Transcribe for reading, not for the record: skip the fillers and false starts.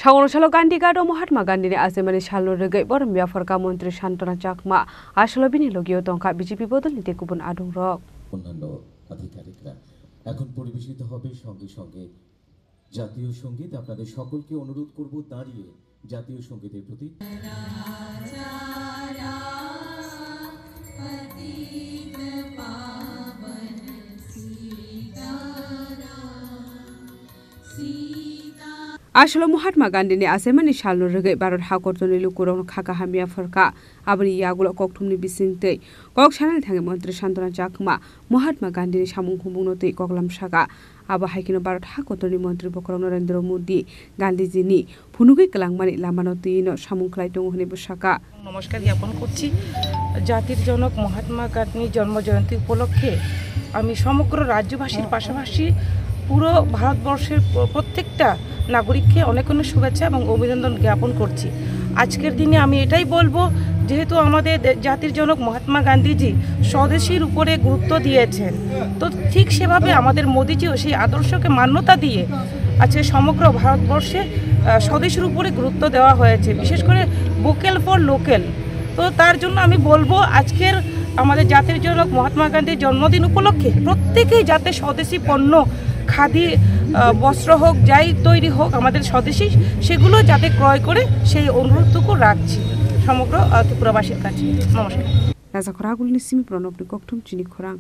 Saung Shalo Gandhi Gado Mahatma Gandhi Azemani Shalo Regai Borom Biafra Mantri Shantana Chakma Ashalo Bini Logio Tonka BJP Bodol Nite Kubun Adung Rock অন্যান্য আধিকারিকরা এখন পরিবেশিত হবে সঙ্গে সঙ্গে জাতীয় সঙ্গীত। আপনাদের সকলকে অনুরোধ করব দাঁড়িয়ে জাতীয় সঙ্গীতের প্রতি Ashalo Mahatma Gandhi Azemani Shalo Regai Barot Hakortoni Lukurong Kaka Hamia Forka Abri Yagulo Koktumni Bisinte Kok Channel Tangi Mantri Shantana Chakma Mahatma Gandhi Shamung Humunote Koklam Shaka Aba Haikino Barot Hakotoni Mantri Bokoro Narendra Modi Gandhi Jini Punugi Kalangmani Lamanoti no Shamung Klaitong Hone Bushaka নমস্কার জ্ঞাপন করছি। জাতির জনক মহাত্মা গান্ধীর জন্মজয়ন্তী উপলক্ষে আমি সমগ্র রাজ্যবাসীর পাশাপাশি পুরো ভারতবর্ষের প্রত্যেকটা নাগরিককে অনেক অনেক শুভেচ্ছা এবং অভিনন্দন জ্ঞাপন করছি। আজকের দিনে আমি এটাই বলবো, যেহেতু আমাদের জাতির জনক মহাত্মা গান্ধীজি স্বদেশীর উপরে গুরুত্ব দিয়েছেন, তো ঠিক সেভাবে আমাদের মোদিজিও সেই আদর্শকে মান্যতা দিয়ে আজকে সমগ্র ভারতবর্ষে স্বদেশের উপরে গুরুত্ব দেওয়া হয়েছে, বিশেষ করে ভোকাল ফর লোকাল। তো তার জন্য আমি বলবো আজকের আমাদের জাতির জনক মহাত্মা গান্ধীর জন্মদিন উপলক্ষে প্রত্যেকেই যাতে স্বদেশি পণ্য খাদি বস্ত্র হোক যাই তৈরি হোক আমাদের স্বদেশী সেগুলো যাতে ক্রয় করে সেই অনুরোধটুকু রাখছি সমগ্র ত্রিপুরাবাসীর কাছে। নমস্কার। Raza Koragul Nisimi Pronobni Koktum Chini Korang